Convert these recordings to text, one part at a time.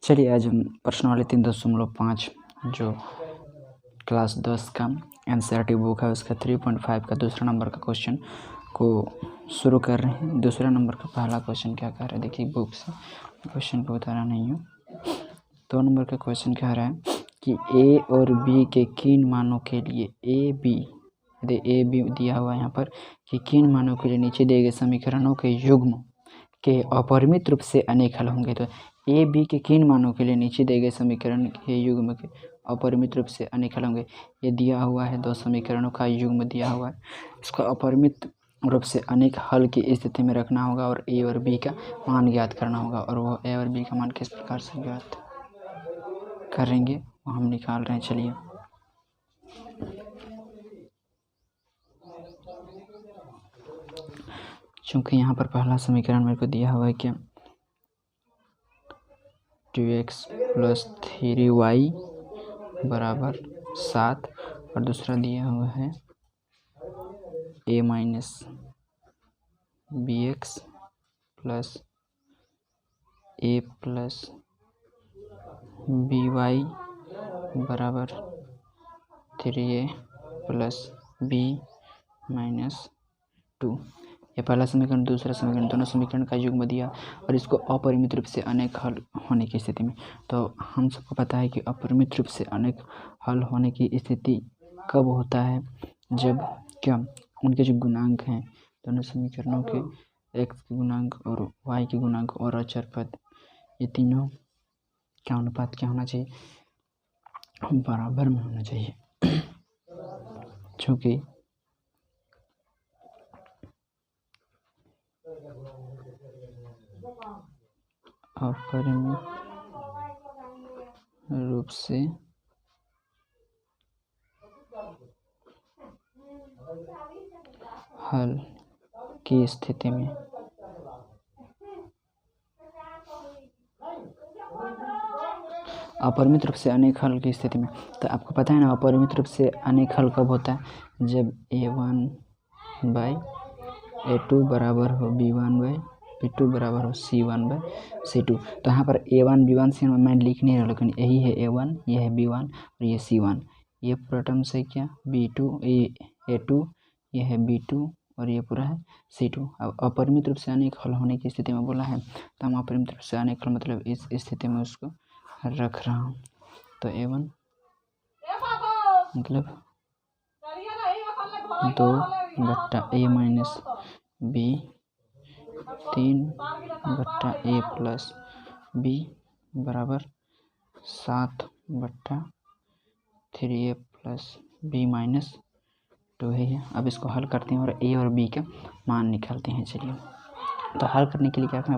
चलिए आज हम प्रश्न वाले 3.5 जो क्लास 10 का एनसीईआरटी बुक है उसका 3.5 का दूसरा नंबर का क्वेश्चन को शुरू कर रहे हैं। दूसरा नंबर का पहला क्वेश्चन क्या कह रहा है, देखिए बुक से क्वेश्चन को उतारा नहीं हूँ। 2 नंबर का क्वेश्चन कह रहा है कि ए और बी के किन मानों के लिए ए बी दिया हुआ है यहाँ पर कि किन मानों के लिए नीचे दिए गए समीकरणों के युग्म के अपरिमित रूप से अनेक हल होंगे। तो ए बी के किन मानों के लिए नीचे दिए गए समीकरण के युग्म के अपरिमित रूप से अनेक हल होंगे। ये दिया हुआ है, 2 समीकरणों का युग्म दिया हुआ है, इसको अपरिमित रूप से अनेक हल की स्थिति में रखना होगा और ए और बी का मान ज्ञात करना होगा। और वो ए और बी का मान किस प्रकार से ज्ञात करेंगे वो हम निकाल रहे हैं। चलिए चूँकि यहाँ पर पहला समीकरण मेरे को दिया हुआ है क्या 2x + 3y = 7 और दूसरा दिया हुआ है a - bx + a + by = 3a + b - 2। ये पहला समीकरण, दूसरा समीकरण, दोनों समीकरण का युग्म दिया और इसको अपरिमित रूप से अनेक हल होने की स्थिति में। तो हम सबको पता है कि अपरिमित रूप से अनेक हल होने की स्थिति कब होता है, जब क्या उनके जो गुणांक हैं दोनों समीकरणों के x के गुणांक और y के गुणांक और अचर पद, ये तीनों क्या अनुपात क्या होना चाहिए, बराबर में होना चाहिए। चूँकि अपरिमित रूप से हल की स्थिति में अपरिमित रूप से अनेक हल की स्थिति में, तो आपको पता है ना अपरिमित रूप से अनेक हल कब होता है, जब a1/a2 बराबर हो b1/b2 बराबर हो c1/c2। तो यहाँ पर a1 b1 c1 मैं लिख नहीं रहा, लेकिन यही है a1, ये है b1 और ये c1, ये पूरा टर्म से क्या b2 a2, ये है b2 और ये पूरा है c2। अब अपरिमित रूप से अनेक हल होने की स्थिति में बोला है, तो हम अपरिमित रूप से अनेक हल मतलब इस स्थिति में उसको रख रहा हूँ। तो a1 मतलब 2/a - b 3/a + b बराबर 7/3a + b - 2 है। अब इसको हल करते हैं और a और b का मान निकालते हैं। चलिए तो हल करने के लिए क्या करना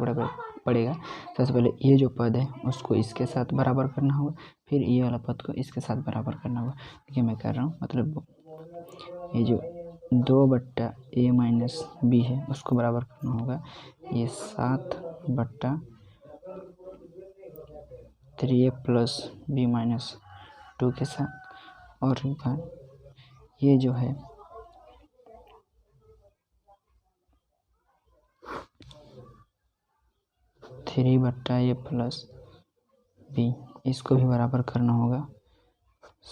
पड़ेगा, सबसे पहले ये जो पद है उसको इसके साथ बराबर करना होगा, फिर ये वाला पद को इसके साथ बराबर करना होगा। देखिए मैं कर रहा हूँ, मतलब ये जो 2/a - b है उसको बराबर करना होगा ये 7/3a + b - 2 के साथ, और ये जो है 3/a + b इसको भी बराबर करना होगा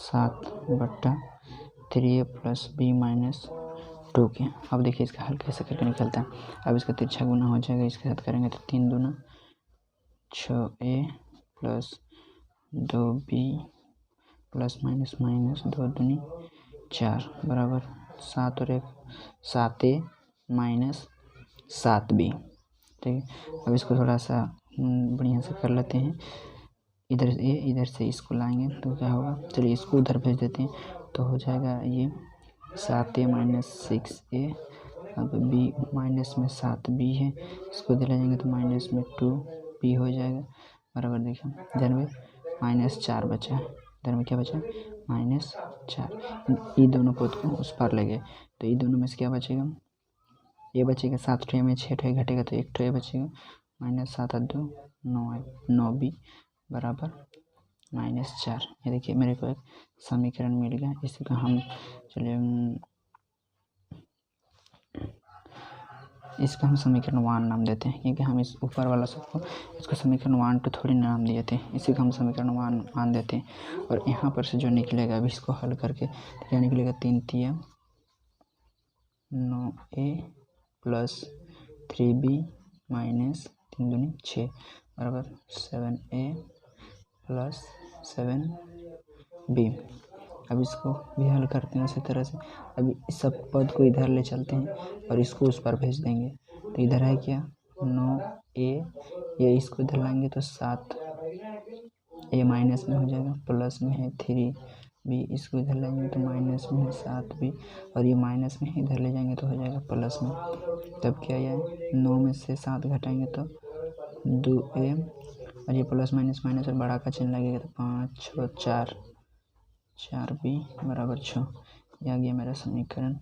7/3a + b - 2 के। अब देखिए इसका हल कैसे करके निकलता है। अब इसका तिरछा गुना हो जाएगा, इसके साथ करेंगे तो 3 दूना 6a + 2b ± 2 दूनी 4 बराबर 7 और 1 7a - 7b। ठीक है, अब इसको थोड़ा सा बढ़िया से कर लेते हैं। इधर से इसको लाएंगे तो क्या होगा, चलिए इसको उधर भेज देते हैं, तो हो जाएगा ये 7a - 6a। अब b माइनस में 7b है, इसको इधर ले जाएंगे तो -2b हो जाएगा बराबर। देखिए इधर में -4 बचा है, इधर में क्या बचा -4। ये दोनों पद को उस पार ले गए, तो ये दोनों में से क्या बचेगा, ये बचेगा 7 ठो में 6 ठो घटेगा तो 1 ठो बचेगा -7 और 2 9b बराबर -4। ये देखिए मेरे को एक समीकरण मिल गया। इसी का हम चलिए इसको हम समीकरण 1 नाम देते हैं, क्योंकि हम इस ऊपर वाला सबको इसको समीकरण 1 2 थोड़ी नाम दिए थे, इसी को हम समीकरण 1 मान देते हैं। और यहाँ पर से जो निकलेगा अभी इसको हल करके क्या निकलेगा, 3 तिया 9a प्लस 3b माइनस 3 दूनी 6 बराबर 7a प्लस 7b। अब इसको भी हल करते हैं उसी तरह से। अभी इस सब पद को इधर ले चलते हैं और इसको उस पर भेज देंगे। तो इधर है क्या 9a, ये इसको इधर लाएंगे तो 7a माइनस में हो जाएगा, प्लस में है 3b, इसको इधर लाएंगे तो माइनस में है 7b, और ये माइनस में इधर ले जाएंगे तो हो जाएगा प्लस में। तब क्या है 9 में से 7 घटाएंगे तो 2a, और ये प्लस माइनस माइनस और बड़ा का चिन्ह लगेगा तो 5 6 4b बराबर 6। यह आ गया मेरा समीकरण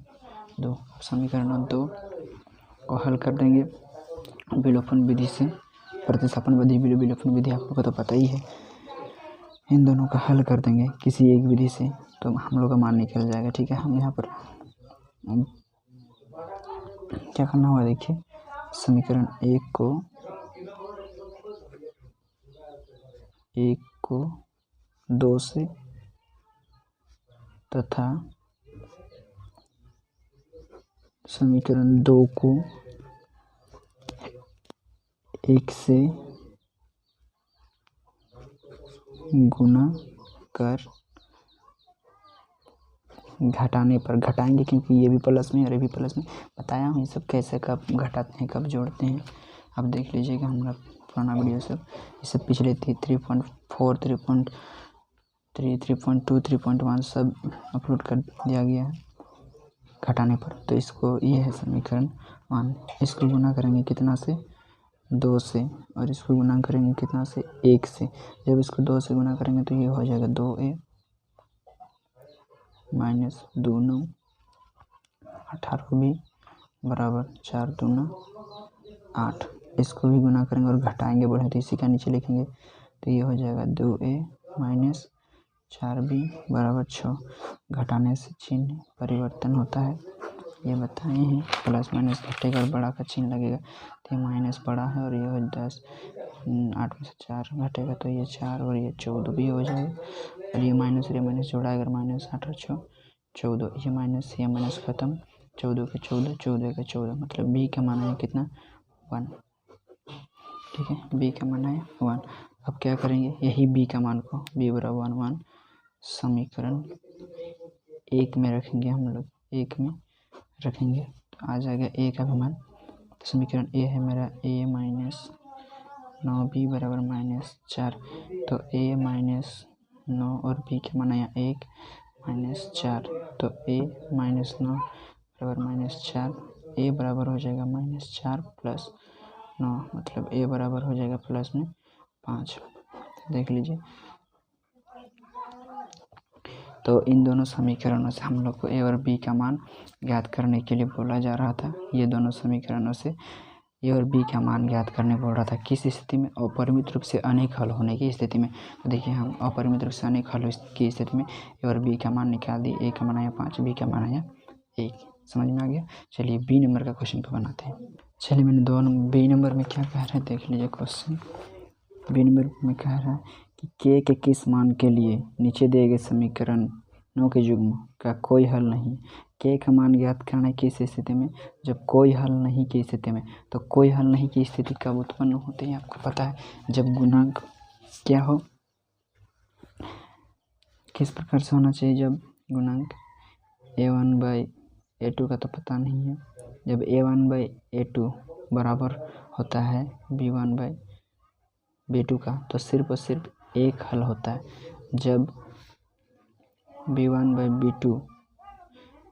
2। समीकरण 2 को हल कर देंगे विलोपन विधि से। प्रतिस्थापन विधि विलोपन विधि आप लोग को तो पता ही है। इन दोनों का हल कर देंगे किसी एक विधि से तो हम लोग का मान निकल जाएगा। ठीक है, हम यहाँ पर क्या करना होगा, देखिए समीकरण 1 को 2 से तथा समीकरण 2 को 1 से गुना कर घटाने पर घटाएंगे, क्योंकि ये भी प्लस में और ये भी प्लस में। बताया हूँ ये सब कैसे कब घटाते हैं कब जोड़ते हैं। अब देख लीजिएगा हमारा पुराना वीडियो सब, ये सब पिछले 3.4 3.3 3.2 3.1 सब अपलोड कर दिया गया है घटाने पर। तो इसको ये है समीकरण 1। इसको गुना करेंगे कितना से 2 से, और इसको गुना करेंगे कितना से 1 से। जब इसको 2 से गुना करेंगे तो ये हो जाएगा 2a माइनस 2 9 18b बराबर 4 2 8। इसको भी गुना करेंगे और घटाएंगे बढ़े तो इसी का नीचे लिखेंगे तो ये हो जाएगा 2a माइनस 4b बराबर 6। घटाने से चिन्ह परिवर्तन होता है, ये बताए हैं। प्लस माइनस घटेगा और बड़ा का चिन्ह लगेगा तो ये माइनस बड़ा है, और ये हो 10 8 में से 4 घटेगा तो ये 4 और ये 14 भी हो जाएगा। और ये माइनस जोड़ा अगर माइनस 8 और 6 14, ये माइनस खत्म, 14 के 14 14 के 14, मतलब b का मान है कितना 1। ठीक है, b का मान है 1। अब क्या करेंगे, यही b का मान को b बराबर 1 समीकरण 1 में रखेंगे, हम लोग 1 में रखेंगे तो आ जाएगा a का भी मान। तो समीकरण a है मेरा a माइनस 9b बराबर माइनस 4। तो a माइनस 9 और b के मान आया 1 माइनस 4, तो a माइनस 9 बराबर माइनस 4। a बराबर हो जाएगा माइनस 4 प्लस 9, मतलब a बराबर हो जाएगा प्लस में 5। देख लीजिए, तो इन दोनों समीकरणों से हम लोग को a और b का मान ज्ञात करने के लिए बोला जा रहा था। ये दोनों समीकरणों से a और b का मान ज्ञात करने बोल रहा था। किस स्थिति में, अपरिमित रूप से अनेक हल होने की स्थिति में। तो देखिए हम अपरिमित रूप से अनेक हल की स्थिति में a और b का मान निकाल दिए। a का मान आया 5, b का मान आया 1। समझ में आ गया। चलिए b नंबर का क्वेश्चन को बनाते हैं। चलिए मैंने दोनों b नंबर में क्या कह रहा है देख लीजिए क्वेश्चन। b नंबर में कह रहा है कि k के किस मान के लिए नीचे दिए गए समीकरणों के युग्म का कोई हल नहीं। k का मान ज्ञात करना है किस स्थिति में, जब कोई हल नहीं की स्थिति में। तो कोई हल नहीं की स्थिति कब उत्पन्न होती है आपको पता है, जब गुणांक क्या हो, किस प्रकार से होना चाहिए। जब गुणांक a1/a2 का तो पता नहीं है। जब a1/a2 बराबर होता है b1/b2 का तो सिर्फ और सिर्फ एक हल होता है। जब b1/b2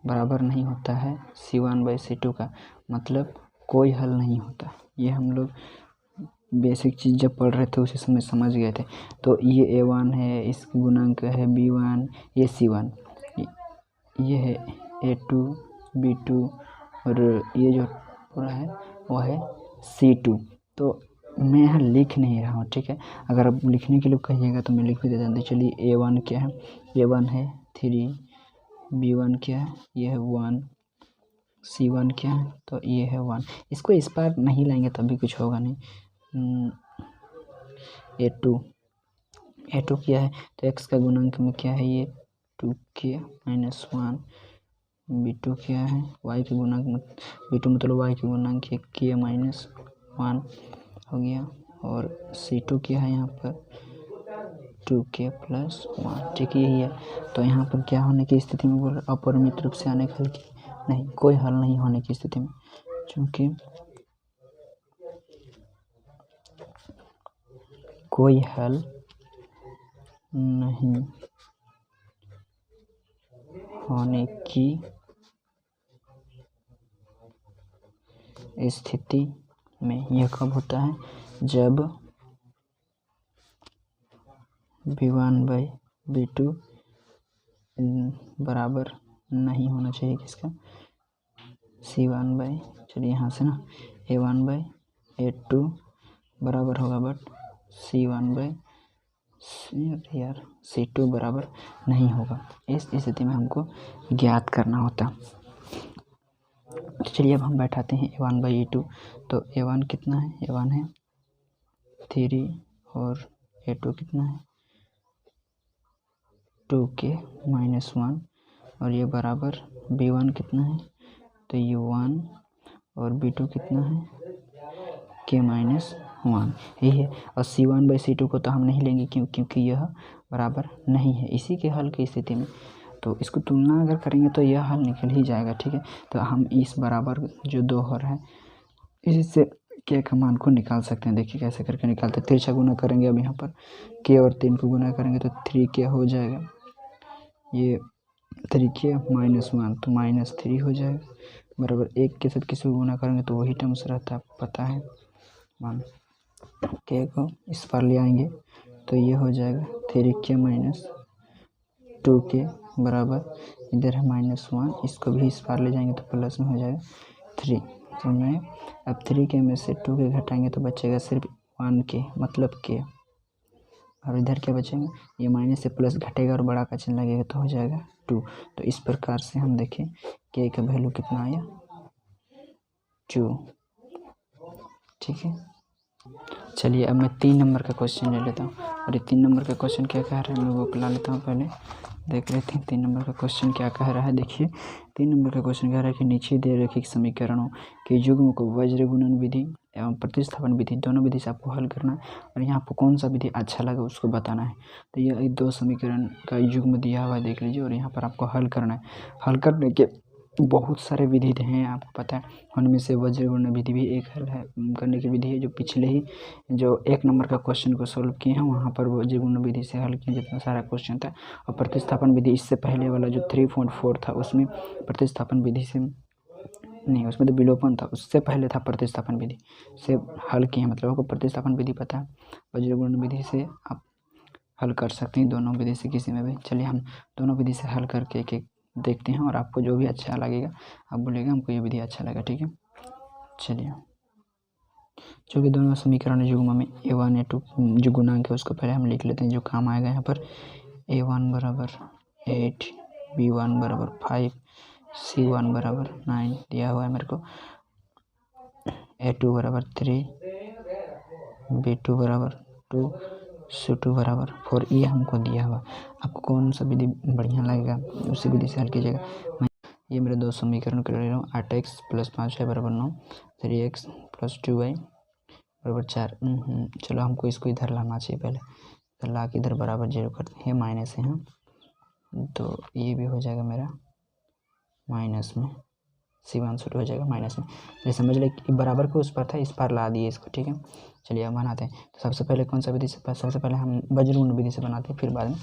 बराबर नहीं होता है c1/c2 का, मतलब कोई हल नहीं होता। ये हम लोग बेसिक चीज़ जब पढ़ रहे थे उसी समय समझ गए थे। तो ये a1 है, इसकी गुणांक है b1, ये c1, ये है a2 b2, और ये जो पूरा है वो है c2। तो मैं यहाँ लिख नहीं रहा हूँ, ठीक है। अगर आप लिखने के लिए कहिएगा तो मैं लिख भी देता हूँ। चलिए a1 क्या है, a1 है 3, b1 क्या है, ये है 1, C1 क्या है, तो ये है 1। इसको इस पार नहीं लाएंगे तभी कुछ होगा नहीं। A2 क्या है, तो x का गुणांक में क्या है, ये 2k माइनस 1। B2 क्या है, y के गुणांक में, B2 मतलब y के गुणांक है k माइनस 1 हो गया। और C2 क्या है यहाँ पर 2k प्लस 1, ठीक यही है। तो यहाँ पर क्या होने की स्थिति में बोल रहे, अपरिमित रूप से आने हल की नहीं, कोई हल नहीं होने की स्थिति में, क्योंकि कोई हल नहीं होने की स्थिति में यह कब होता है, जब V1 बाई V2 बराबर नहीं होना चाहिए किसका, C1 बाई, चलिए यहाँ से ना A1 बाई A2 बराबर होगा बट C1 बाई C2 बराबर नहीं होगा। इस स्थिति में हमको ज्ञात करना होता। तो चलिए अब हम बैठाते हैं A1 बाई A2। तो A1 कितना है, A1 है 3 और A2 कितना है 2k माइनस 1, और ये बराबर B1 कितना है, तो ये 1 और B2 कितना है k माइनस 1, यही है। और C1 बाई C2 को तो हम नहीं लेंगे क्योंकि यह बराबर नहीं है इसी के हल की स्थिति में। तो इसको तुलना अगर करेंगे तो यह हल निकल ही जाएगा, ठीक है। तो हम इस बराबर जो दो हल है इससे k का मान को निकाल सकते हैं। देखिए कैसे करके निकालते हैं, तिरछा गुना करेंगे। अब यहाँ पर k और 3 को गुना करेंगे तो 3k हो जाएगा, ये 3k माइनस 1 तो माइनस 3 हो जाएगा, बराबर 1 के साथ किसी को गुना करेंगे तो वही टर्म्स रहता है, पता है। मान k को इस पर ले आएंगे तो ये हो जाएगा 3k माइनस 2k बराबर, इधर है माइनस 1, इसको भी इस पार ले जाएंगे तो प्लस में हो जाएगा 3। तो मैं अब 3k में से 2k घटाएंगे तो बचेगा सिर्फ 1k मतलब k, और इधर क्या बचेगा, ये माइनस से प्लस घटेगा और बड़ा का चिन्ह लगेगा तो हो जाएगा 2। तो इस प्रकार से हम देखें k का वैल्यू कितना आया 2, ठीक है। चलिए अब मैं 3 नंबर का क्वेश्चन ले लेता हूँ, और ये 3 नंबर का क्वेश्चन क्या कह रहा है, मैं वो ला लेता हूँ, पहले देख लेते हैं 3 नंबर का क्वेश्चन क्या कह रहा है। देखिए 3 नंबर का क्वेश्चन कह रहा है कि नीचे दे रखे समीकरणों के युग्म को वज्र गुणन विधि एवं प्रतिस्थापन विधि दोनों विधि से आपको हल करना है, और यहाँ आपको कौन सा विधि अच्छा लगा उसको बताना है। तो यह 2 समीकरण का युग्म दिया हुआ है, देख लीजिए, और यहाँ पर आपको हल करना है। हल करने के बहुत सारे विधि हैं आपको पता है, उनमें से वज्र गुणन विधि भी एक हल है करने की विधि है, जो पिछले ही जो 1 नंबर का क्वेश्चन को सोल्व किए हैं वहाँ पर वज्र गुणन विधि से हल किए जितना सारा क्वेश्चन था। और प्रतिस्थापन विधि इससे पहले वाला जो 3.4 था उसमें प्रतिस्थापन विधि से नहीं, उसमें तो विलोपन था, उससे पहले था प्रतिस्थापन विधि से हल किए हैं, मतलब आपको प्रतिस्थापन विधि पता है। वज्र गुणन विधि से आप हल कर सकते हैं, दोनों विधि से किसी में भी। चलिए हम दोनों विधि से हल करके एक एक देखते हैं, और आपको जो भी अच्छा लगेगा आप बोलेगा हमको ये विधि अच्छा लगा, ठीक है। चलिए जो कि दोनों समीकरण युग्म में A1 A2 जो गुणांक है उसको पहले हम लिख लेते हैं जो काम आएगा यहाँ पर। A1 बराबर 8, B1 बराबर 5, C1 बराबर 9 दिया हुआ है मेरे को, A2 बराबर 3, B2 बराबर 2, C2 बराबर 4, ये हमको दिया हुआ। आपको कौन सा विधि बढ़िया लगेगा उसी विधि से हल कीजिएगा। मैं ये मेरे 2 समीकरण कर ले रहा हूँ, 8x प्लस 5y बराबर 9, 3x प्लस 2y बराबर 4। चलो हमको इसको इधर लाना चाहिए, पहले इधर ला के इधर बराबर 0 करते हैं, माइनस है यहाँ, तो ये भी हो जाएगा मेरा माइनस में, C1 शूट हो जाएगा माइनस में। ये समझ ले कि बराबर के उस पर था, इस पर ला दिए इसको, ठीक है। चलिए अब बनाते हैं। तो सबसे पहले कौन सा विधि से, सबसे पहले हम वज्र गुणन विधि से बनाते हैं, फिर बाद में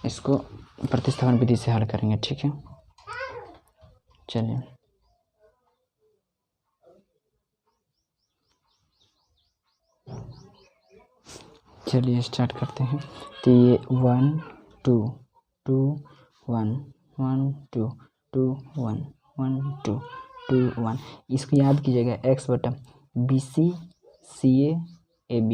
इसको प्रतिस्थापन विधि से हल करेंगे, ठीक है। चलिए स्टार्ट करते हैं। तो ये 1 2 2 1 1 2 2 1 1 2 2 1, इसको याद कीजिएगा x बटा BC CA AB,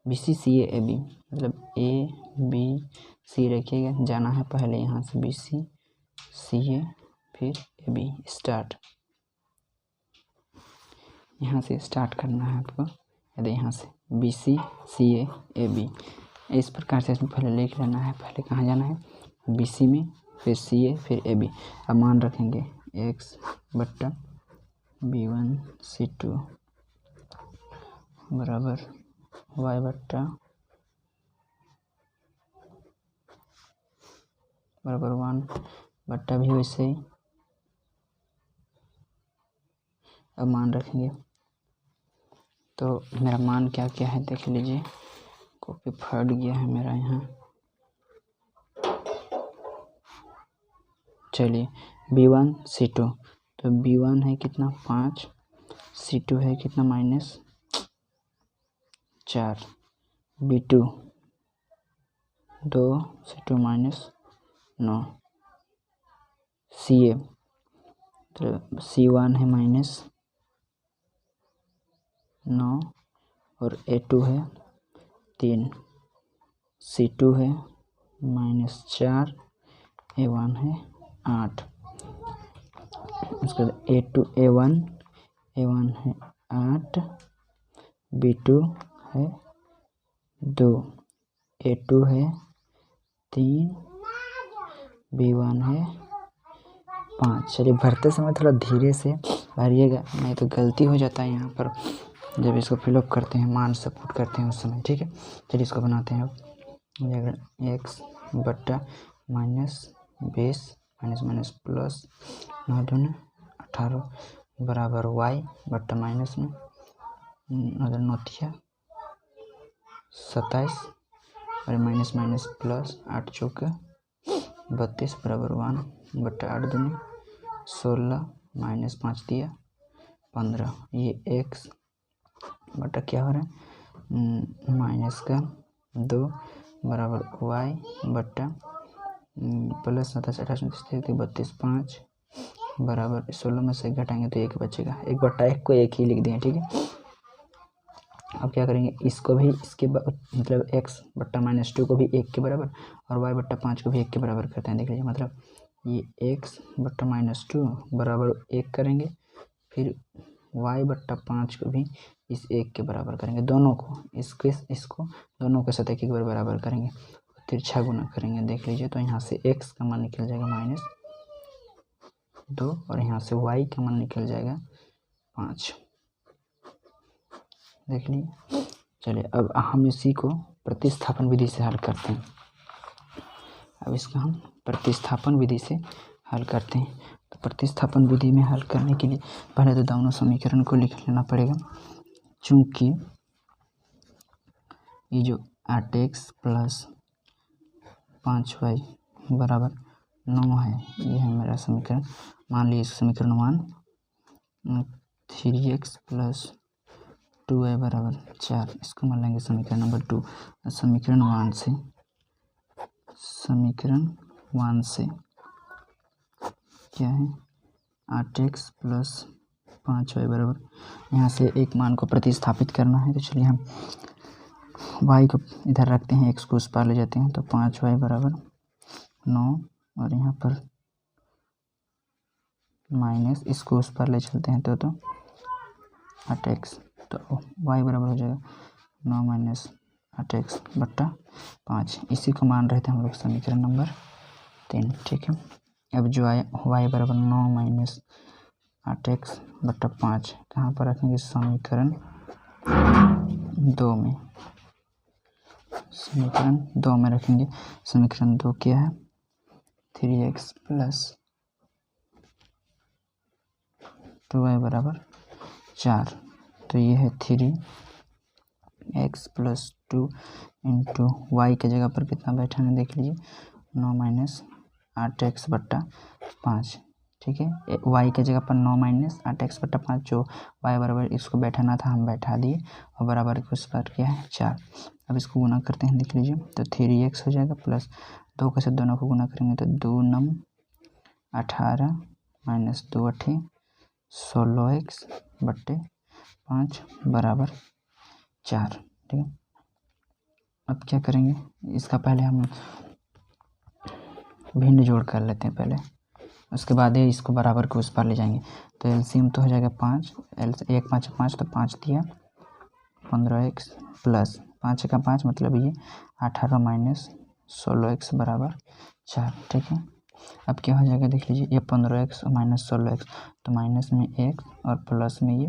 BC CA AB मतलब ABC रखिएगा, जाना है पहले यहाँ से BC CA फिर AB स्टार्ट। यहाँ से स्टार्ट करना है आपको। यदि यहाँ से BC CA AB इस प्रकार से इसमें पहले लिख लेना है। पहले कहाँ जाना है, BC में, फिर CA, फिर AB। अब मान रखेंगे x बट्टा B1 C2 बराबर y बट्टा बराबर 1 बट्टा भी वैसे ही। अब मान रखेंगे तो मेरा मान क्या क्या है देख लीजिए। कॉपी फट गया है मेरा यहाँ। चलिए B1 C2, तो B1 है कितना 5, C2 है कितना -4, B2 2, C2 -9, CA तो C1 है -9 और A2 है 3, C2 है -4, A1 है 8। उसके बाद A1 है 8, B2 है 2, A2 है 3, B1 है 5। चलिए भरते समय थोड़ा धीरे से भरिएगा, नहीं तो गलती हो जाता है यहाँ पर जब इसको फिलअप करते हैं, मान सब पुट करते हैं उस समय। ठीक है, चलिए इसको बनाते हैं। अब x बट्टा -20 माइनस प्लस 9 दूनी 18 बराबर y बट्टा माइनस में 9 27 और माइनस प्लस 8 चौके 32 बराबर 1 बट्टा 8 दूनी 16 माइनस 5 दिया 15। ये x बटा क्या हो रहा है -2 बराबर y बट्टा प्लस 27 28 32 5 बराबर 16 में से घटाएंगे तो 1 बचेगा। 1 बट्टा 1 को 1 ही लिख दें। ठीक है, अब क्या करेंगे, इसको भी इसके मतलब x बट्टा -2 को भी 1 के बराबर और y बट्टा 5 को भी 1 के बराबर करते हैं। देख लीजिए, मतलब ये x बट्टा -2 बराबर 1 करेंगे, फिर y बट्टा 5 को भी इस 1 के बराबर करेंगे। दोनों को इसको दोनों के साथ 1 के बराबर करेंगे, तिरछा गुना करेंगे। देख लीजिए, तो यहाँ से x का मान निकल जाएगा -2 और यहाँ से y का मान निकल जाएगा 5। देख लीजिए। चलिए अब हम इसी को प्रतिस्थापन विधि से हल करते हैं। अब इसको हम प्रतिस्थापन विधि से हल करते हैं। तो प्रतिस्थापन विधि में हल करने के लिए पहले तो दोनों समीकरण को लिख लेना पड़ेगा। चूँकि ये जो 8x प्लस 5y बराबर 9 है, ये है मेरा समीकरण। मान लीजिए समीकरण 1 3x प्लस 2y बराबर 4, इसको मान लेंगे समीकरण नंबर 2। समीकरण 1 से क्या है 8x प्लस 5y बराबर, यहाँ से एक मान को प्रतिस्थापित करना है। तो चलिए हम y को इधर रखते हैं, x को उस पार ले जाते हैं, तो 5y बराबर 9 और यहाँ पर माइनस इसको उस पर ले चलते हैं तो 8x, तो y बराबर हो जाएगा 9 माइनस 8x बट्टा 5। इसी को मान रहे थे हम लोग समीकरण नंबर 3। ठीक है, अब जो आया y बराबर 9 माइनस 8x बट्टा 5 कहाँ पर रखेंगे, समीकरण 2 में। समीकरण 2 में रखेंगे। समीकरण 2 क्या है, 3x प्लस 2y बराबर 4। तो ये है 3x प्लस 2 इंटू वाई के जगह पर कितना बैठा है देख लीजिए, 9 माइनस 8x बट्टा 5। ठीक है, y के जगह पर 9 माइनस 8x बट्टा 5, जो y बराबर इसको बैठाना था हम बैठा दिए और बराबर उस पर क्या है 4। अब इसको गुना करते हैं, देख लीजिए, तो 3x हो जाएगा प्लस 2 के साथ दोनों को गुना करेंगे तो 2 9 18 माइनस 2 8 16x बट्टे 5 बराबर 4। ठीक है, अब क्या करेंगे, इसका पहले हम भिन्न जोड़ कर लेते हैं। पहले उसके बाद ही इसको बराबर को उस पार ले जाएंगे। तो एलसीएम तो हो जाएगा 5, 1 5 5 तो 5 दिया, 15x प्लस 5 का 5 मतलब ये 18 माइनस 16x बराबर 4। ठीक है, अब क्या हो जाएगा देख लीजिए, ये 15x माइनस 16x तो माइनस में x और प्लस में ये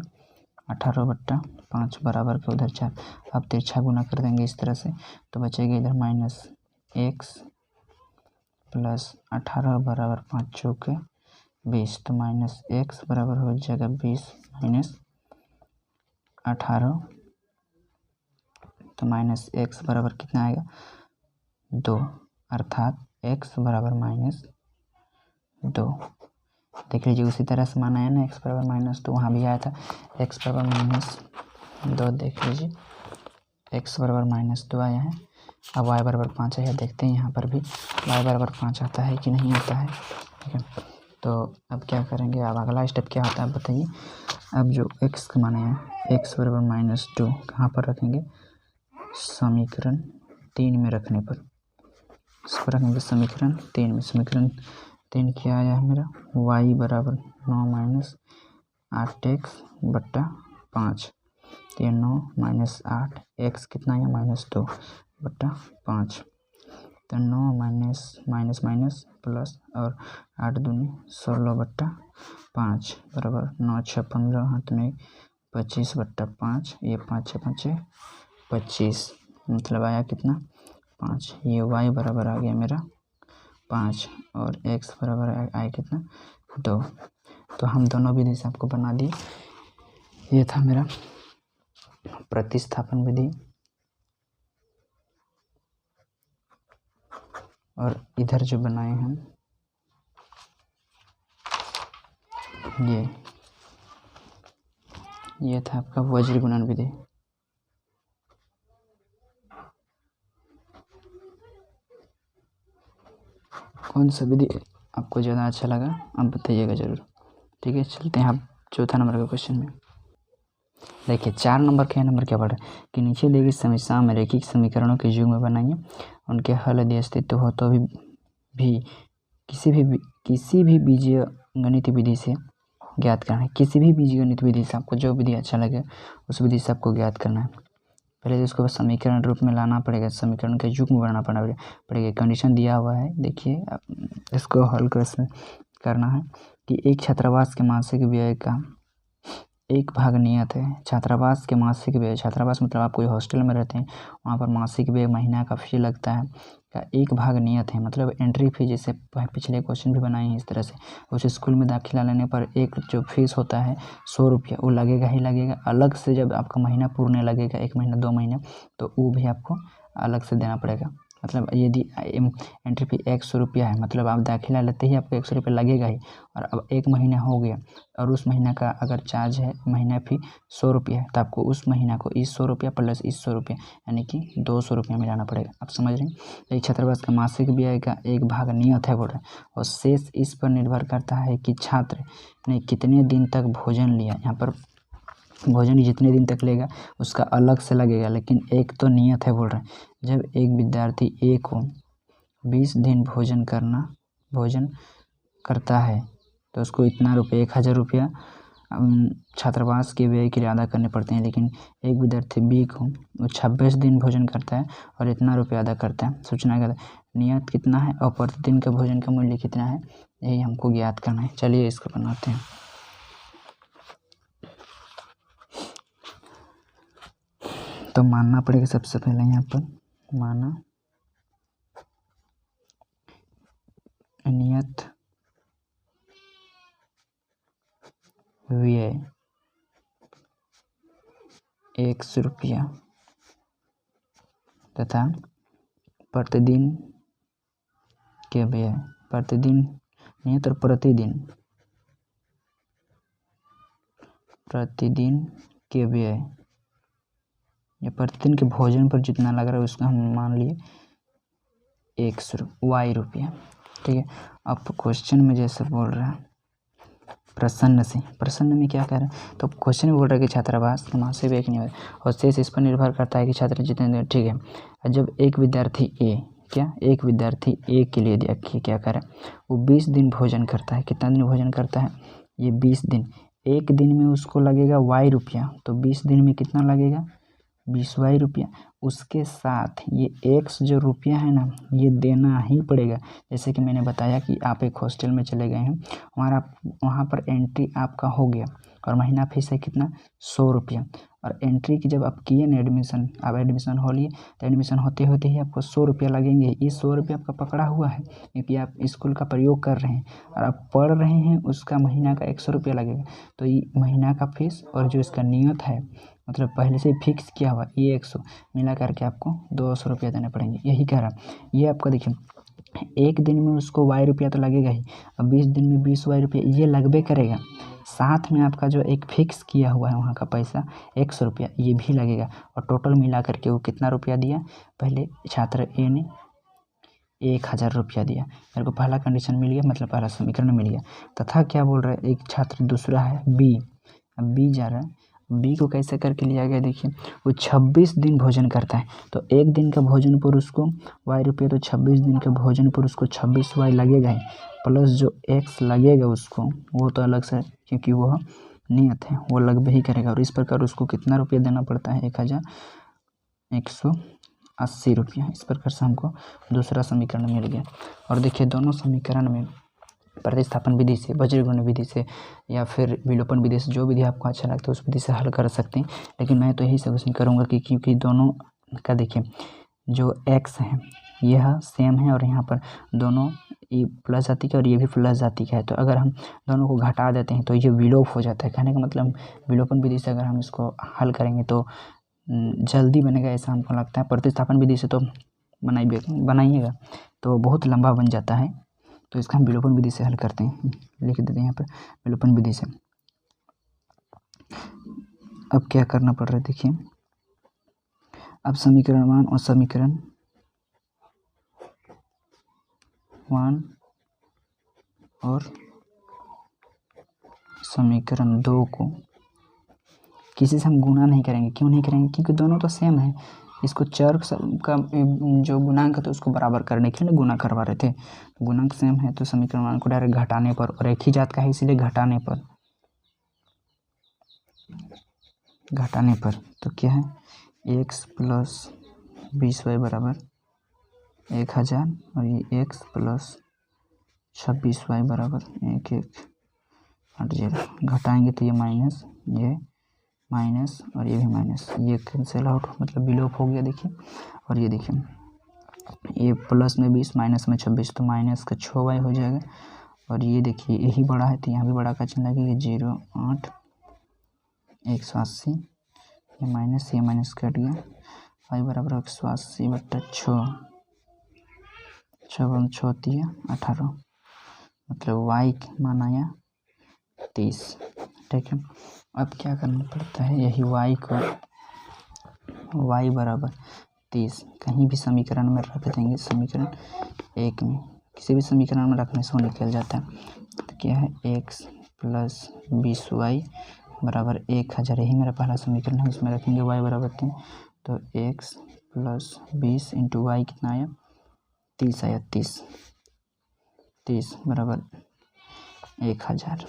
18/5 बराबर के उधर 4। अब तिरछा गुना कर देंगे इस तरह से, तो बचेगा इधर माइनस x प्लस 18 बराबर 5 चौके 20, तो माइनस x बराबर हो जाएगा 20 माइनस 18, तो माइनस x बराबर कितना आएगा 2, अर्थात x बराबर माइनस 2। देख लीजिए उसी तरह से माना है ना, x बराबर माइनस 2 वहाँ भी आया था, x बराबर माइनस 2 देख लीजिए, x बराबर माइनस 2 आया है। अब y बराबर 5 है, देखते हैं यहाँ पर भी y बराबर 5 आता है कि नहीं आता है। ठीक है, तो अब क्या करेंगे, अब अगला स्टेप क्या होता है बताइए। अब जो x का माने हैं x बराबर माइनस 2 कहाँ पर रखेंगे, समीकरण 3 में रखने पर, इस पर रखेंगे समीकरण 3 में। समीकरण 3 क्या आया है मेरा, y बराबर 9 माइनस 8x/5, तो ये 9 माइनस 8, x कितना आया -2/5, तो 9 माइनस माइनस माइनस प्लस और 8 दूनी 16/5 बराबर 9 6 15, हाथ में 25/5, ये 5 6 5 25, मतलब आया कितना 5। ये y बराबर आ गया मेरा 5 और x बराबर आया कितना 2। तो हम दोनों विधि से आपको बना दिए। ये था मेरा प्रतिस्थापन विधि, और इधर जो बनाए हम ये था आपका वज्र गुणन विधि। कौन सा विधि आपको ज़्यादा अच्छा लगा आप बताइएगा ज़रूर। ठीक है, चलते हैं आप चौथा नंबर का क्वेश्चन में। देखिए 4 नंबर के नंबर क्या पढ़ रहे हैं कि नीचे दी गई समस्या में रैखिक समीकरणों के युग में बनाइए, उनके हल यदि अस्तित्व हो तो भी किसी भी बीजीय गणित विधि से ज्ञात करना है। किसी भी बीजीय गणित विधि से आपको जो विधि अच्छा लगे उस विधि से आपको ज्ञात करना है। पहले तो इसको समीकरण रूप में लाना पड़ेगा, समीकरण के युग में बनाना पड़ेगा। कंडीशन दिया हुआ है, देखिए इसको हल करना है कि एक छात्रावास के मासिक व्यय का 1 भाग नियत है। छात्रावास के मासिक व्यय, छात्रावास मतलब आप कोई हॉस्टल में रहते हैं, वहाँ पर मासिक व्यय महीना का फी लगता है का 1 भाग नियत है, मतलब एंट्री फी, जैसे पिछले क्वेश्चन भी बनाए हैं इस तरह से। उस स्कूल में दाखिला लेने पर एक जो फीस होता है 100 रुपया, वो लगेगा ही लगेगा। अलग से जब आपका महीना पूर्णे लगेगा, 1 महीना 2 महीना, तो वो भी आपको अलग से देना पड़ेगा। मतलब यदि एंट्री फी 100 रुपया है, मतलब आप दाखिला लेते ही आपको 100 रुपया लगेगा ही। और अब 1 महीना हो गया और उस महीना का अगर चार्ज है, महीना फी 100 रुपया है, तो आपको उस महीना को इस 100 रुपया प्लस इस 100 रुपया यानी कि 200 रुपया मिलाना पड़ेगा। आप समझ रहे हैं। एक छात्रावास का मासिक व्यय का 1 भाग नियत है बोल रहे हैं, और शेष इस पर निर्भर करता है कि छात्र ने कितने दिन तक भोजन लिया। यहाँ पर भोजन जितने दिन तक लेगा उसका अलग से लगेगा, लेकिन एक तो नियत है बोल रहे हैं। जब एक विद्यार्थी A को 20 दिन भोजन करता है तो उसको इतना रुपये 1000 रुपया छात्रावास के व्यय के लिए अदा करने पड़ते हैं। लेकिन एक विद्यार्थी B को वो 26 दिन भोजन करता है और इतना रुपया अदा करता है। सूचना का नियत कितना है और प्रतिदिन का भोजन का मूल्य कितना है, यही हमको ज्ञात करना है। चलिए इसको बनाते हैं। तो मानना पड़ेगा सबसे पहले, यहाँ पर माना नियत व्यय 100 रुपया तथा प्रतिदिन के व्यय, प्रतिदिन नियत और प्रतिदिन के व्यय, या प्रतिदिन के भोजन पर जितना लग रहा है उसका हम मान लिए 100 रुपया। ठीक है, अब क्वेश्चन में जैसे बोल रहा है प्रश्न में क्या कह रहा है, तो क्वेश्चन में बोल रहा है कि छात्रावास का मासिक व्यय नहीं है और शेष इस पर निर्भर करता है कि छात्र जितने। ठीक है, जब एक विद्यार्थी A क्या एक विद्यार्थी ए के लिए दिया कि क्या करे, वो 20 दिन भोजन करता है। कितना दिन भोजन करता है? ये 20 दिन। एक दिन में उसको लगेगा y रुपया, तो 20 दिन में कितना लगेगा? 20y रुपया। उसके साथ ये x जो रुपया है ना, ये देना ही पड़ेगा। जैसे कि मैंने बताया कि आप एक हॉस्टल में चले गए हैं, वहाँ पर एंट्री आपका हो गया और महीना फीस है कितना? 100 रुपया। और एंट्री की जब आप किए ना एडमिशन, आप एडमिशन हो लिए, तो एडमिशन होते होते ही आपको 100 रुपया लगेंगे। ये 100 रुपया आपका पकड़ा हुआ है क्योंकि आप स्कूल का प्रयोग कर रहे हैं और आप पढ़ रहे हैं, उसका महीना का 100 रुपया लगेगा। तो ये महीना का फीस और जो इसका नियत है, मतलब पहले से फिक्स किया हुआ, ये 100 मिला करके आपको 200 रुपया देने पड़ेंगे। यही कह रहा। ये आपका देखिए, एक दिन में उसको y रुपया तो लगेगा ही, अब 20 दिन में 20y रुपया ये लगबे करेगा। साथ में आपका जो एक फिक्स किया हुआ है वहाँ का पैसा 100 रुपया, ये भी लगेगा। और टोटल मिला करके वो कितना रुपया दिया? पहले छात्र ए ने 1000 रुपया दिया। मेरे को पहला कंडीशन मिल गया, मतलब पहला समीकरण मिल गया। तथा क्या बोल रहा है, एक छात्र दूसरा है बी। अब बी जा रहा है, बी को कैसे करके लिया गया? देखिए, वो 26 दिन भोजन करता है, तो एक दिन का भोजन पर उसको y रुपये, तो 26 दिन के भोजन पर उसको 26y लगेगा ही, प्लस जो x लगेगा उसको, वो तो अलग से, क्योंकि वो नियत है, वो लगभग ही करेगा। और इस प्रकार उसको कितना रुपया देना पड़ता है? 1180 रुपया। इस प्रकार से हमको दूसरा समीकरण मिल गया। और देखिए, दोनों समीकरण में प्रतिस्थापन विधि से, वज्रगुण विधि से या फिर विलोपन विधि से, जो विधि आपको अच्छा लगता है उस विधि से हल कर सकते हैं। लेकिन मैं तो यही सजेशन करूँगा कि क्योंकि दोनों का देखिए, जो x है यह सेम है और यहाँ पर दोनों ये प्लस जाति का और ये भी प्लस जाति का है, तो अगर हम दोनों को घटा देते हैं तो ये विलोप हो जाता है। कहने का मतलब, विलोपन विधि से अगर हम इसको हल करेंगे तो जल्दी बनेगा, ऐसा हमको लगता है। प्रतिस्थापन विधि से तो बनाइएगा तो बहुत लंबा बन जाता है, तो इसका हम विलोपन विधि से हल करते हैं। लिख देते हैं यहाँ पर विलोपन विधि से। अब क्या करना पड़ रहा है? देखिए, अब समीकरण 1 और समीकरण 1 और समीकरण 2 को किसी से हम गुणा नहीं करेंगे। क्यों नहीं करेंगे? क्योंकि दोनों तो सेम है। इसको चर का जो गुणांक था उसको बराबर करने के लिए गुणा करवा रहे थे। गुणांक सेम है तो समीकरण 1 को डायरेक्ट घटाने पर, और एक ही जात का है इसीलिए घटाने पर तो क्या है? x प्लस 20y बराबर 1000 और ये x प्लस 26y बराबर 1180। घटाएंगे तो ये माइनस, ये माइनस और ये भी माइनस, ये कैंसिल आउट, मतलब विलोप हो गया। देखिए, और ये देखिए, ये प्लस में 20 माइनस में 26, तो माइनस का 6y हो जाएगा। और ये देखिए, यही बड़ा है तो यहाँ भी बड़ा का चिन्ह लगेगा, 0 8 180, ये माइनस कट गया, y बराबर 180/6, 6 दिया 18, मतलब y मान आया 30। ठीक है, अब क्या करना पड़ता है? यही y को, y बराबर 30 कहीं भी समीकरण में रख देंगे, समीकरण 1 में, किसी भी समीकरण में रखने से वो निकल जाता है। तो क्या है? x प्लस 20y बराबर 1000, यही मेरा पहला समीकरण है, उसमें रखेंगे y बराबर 3, तो x प्लस 20 इंटू वाई कितना आया? 30 आया। 30 बराबर 1000,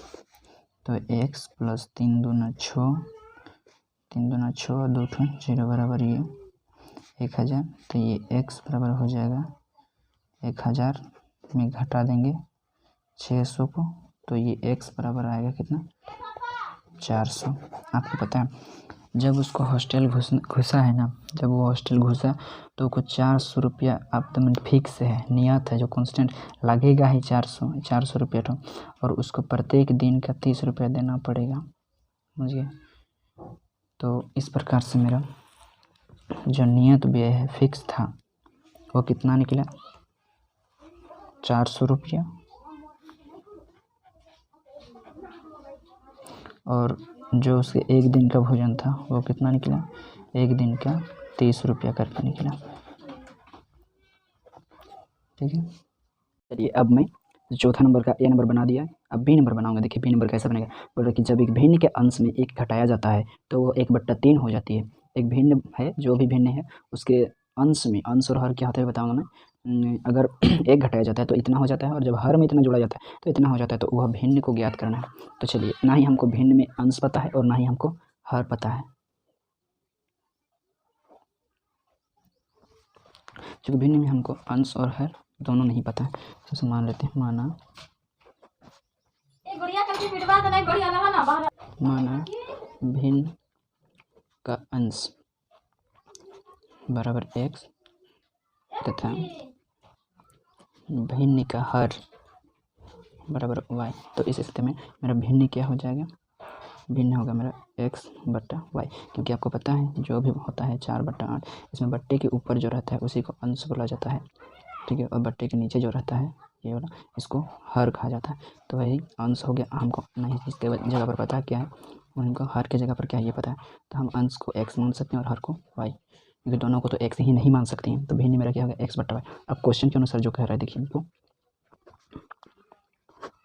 तो x प्लस 3 दूना 6, 3 दूना 6 और 2 0 बराबर ये 1000, तो ये x बराबर हो जाएगा 1000 में घटा देंगे 600 को, तो ये x बराबर आएगा कितना? 400। आपको पता है, जब उसको हॉस्टल घुसा है ना, जब वो हॉस्टल घुसा तो को 400 रुपया आप तो फिक्स है, नियत है, जो कांस्टेंट लगेगा ही 400 रुपया तो, और उसको प्रत्येक दिन का 30 रुपया देना पड़ेगा, समझिए। तो इस प्रकार से मेरा जो नियत व्यय है फिक्स था वो कितना निकला? 400 रुपया, और जो उसके एक दिन का भोजन था वो कितना निकला? एक दिन का 30 रुपया करके निकला। ठीक है, चलिए अब मैं चौथा नंबर का ए नंबर बना दिया, अब बी नंबर बनाऊंगा। देखिए बी नंबर कैसा बनेगा, बोल रहा कि जब एक भिन्न के अंश में एक घटाया जाता है तो वो 1/3 हो जाती है। एक भिन्न है, जो भी भिन्न है उसके अंश में, अंश और हर क्या होता है बताऊंगा मैं। अगर एक घटाया जाता है तो इतना हो जाता है, और जब हर में इतना जोड़ा जाता है तो इतना हो जाता है, तो वह भिन्न को ज्ञात करना है। तो चलिए, ना ही हमको भिन्न में अंश पता है और ना ही हमको हर पता है। क्योंकि भिन्न में हमको अंश और हर दोनों नहीं पता है। जैसे मान लेते हैं, माना भिन्न का अंश बराबर x तथा भिन्न का हर बराबर y। तो इस स्थिति में मेरा भिन्न क्या हो जाएगा? भिन्न होगा मेरा x बट्टा वाई, क्योंकि आपको पता है जो भी होता है 4/8, इसमें बट्टे के ऊपर जो रहता है उसी को अंश बोला जाता है, ठीक है, और बट्टे के नीचे जो रहता है ये वाला, इसको हर कहा जाता है। तो वही अंश हो गया। हमको नहीं इसके जगह पर पता क्या है, और हमको हर के जगह पर क्या है ये पता है, तो हम अंश को x मान सकते हैं और हर को y, क्योंकि दोनों को तो x ही नहीं मान सकते हैं। तो भिन्न मेरा क्या होगा? x बट्टा वाई। अब क्वेश्चन के अनुसार जो कह रहा है, देखिए हमको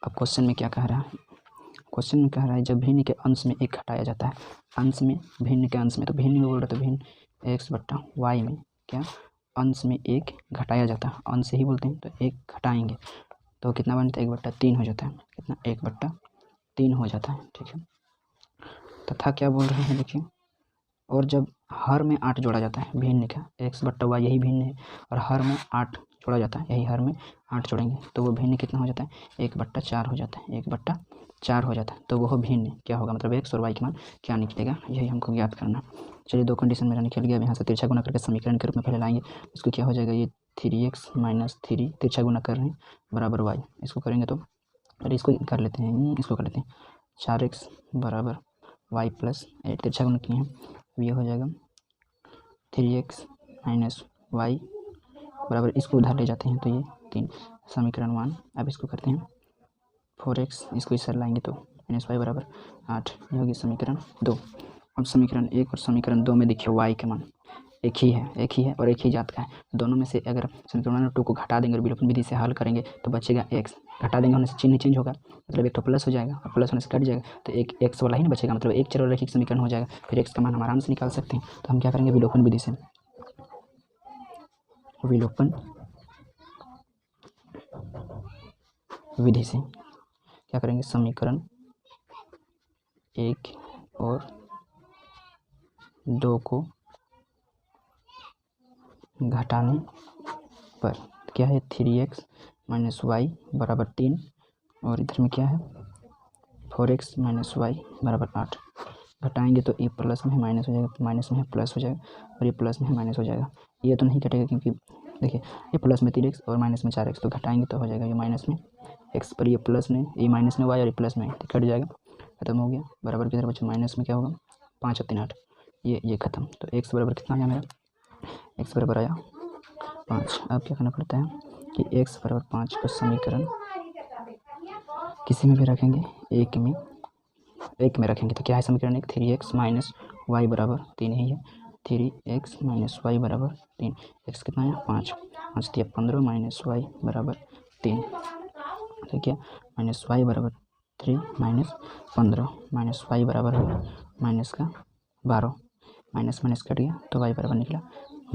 अब क्वेश्चन में क्या कह रहा है, क्वेश्चन में कह रहा है जब भिन्न के अंश में एक घटाया जाता है, अंश में भिन्न के अंश में, तो भिन्न में बोल रहा है तो भिन्न x बट्टा वाई में क्या अंश में एक घटाया जाता है, अंश ही बोलते हैं, तो एक घटाएंगे तो कितना बनता है? 1/3 हो जाता है। कितना? 1/3 हो जाता है, ठीक है। तथा क्या बोल रहे हैं, देखिए, और जब हर में 8 जोड़ा जाता है भिन्न का, x बट्टा वाई यही भिन्न है, और हर में 8 जोड़ा जाता है, यही हर में 8 जोड़ेंगे तो वो भिन्न कितना हो जाता है? 1/4 हो जाता है, 1/4 हो जाता है। तो वह भिन्न क्या होगा? मतलब x और y के मान क्या निकलेगा, यही हमको ज्ञात करना। चलिए, दो कंडीशन मेरा निकल गया। अब यहाँ से तिरछा गुना करके समीकरण के रूप में पहले लाएंगे। इसको क्या हो जाएगा? ये 3x - 3 तिरछा गुना कर रहे हैं बराबर y। इसको करेंगे तो, अरे इसको कर लेते हैं, इसको कर लेते हैं, 4x बराबर y + 8 तिरछा गुना किए हैं, ये हो जाएगा 3x - y बराबर, इसको उधर ले जाते हैं तो ये 3, समीकरण 1। अब इसको करते हैं 4x, इसको इस साइड लाएंगे तो -y बराबर 8, ये होगी समीकरण 2। अब समीकरण 1 और समीकरण 2 में देखिए y के मान एक ही है और एक ही जात का है। दोनों में से अगर समीकरण 2 को घटा देंगे और विलोपन विधि से हल करेंगे तो बचेगा x। घटा देंगे होने से चिन्ह चेंज होगा, मतलब एक तो प्लस हो जाएगा, और प्लस होने से कट जाएगा तो एक x वाला ही ना बचेगा, मतलब एक चर रैखिक समीकरण हो जाएगा। फिर x का मान हम आराम से निकाल सकते हैं। तो हम क्या करेंगे? विलोपन विधि से, विलोपन विधि से क्या करेंगे? समीकरण 1 और 2 को घटाने पर क्या है? 3x - y बराबर 3, और इधर में क्या है? 4x - y बराबर 8। घटाएंगे तो ये प्लस में है माइनस हो जाएगा, माइनस में है प्लस हो जाएगा, और ये प्लस में है माइनस हो जाएगा। ये तो नहीं घटेगा क्योंकि देखिए ये प्लस में 3x और माइनस में 4x, तो घटाएंगे तो हो जाएगा ये माइनस में x पर ये प्लस में, ये माइनस में y और ये प्लस में, तो कट जाएगा, खत्म हो गया। बराबर किधर बचा? माइनस में क्या होगा? 5 और 3 8, ये खत्म। तो x बराबर कितना आया मेरा? x बराबर आया 5। अब क्या करना पड़ता है कि x बराबर 5 को समीकरण किसी में भी रखेंगे, एक में रखेंगे तो क्या है समीकरण? एक 3x - y बराबर 3 ही है, 3x - y बराबर 3। x कितना है? 5, 5 दिया 15 - y बराबर 3, तो क्या? -y बराबर 3 - 15 -y बराबर होगा माइनस का 12, माइनस माइनस कट गया तो y बराबर निकला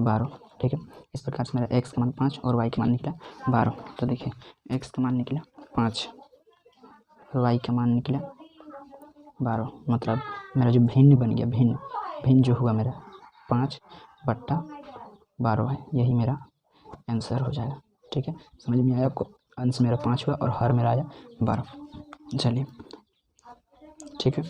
12, ठीक है। इस प्रकार से मेरा x का मान 5 और y का मान निकला 12। तो देखिए x का मान निकला 5 और y का मान निकला 12, मतलब मेरा जो भिन्न बन गया, भिन्न जो हुआ मेरा 5/12 है, यही मेरा आंसर हो जाएगा, ठीक है। समझ में आया आपको? अंश मेरा 5 हुआ और हर मेरा आया 12। चलिए, ठीक है।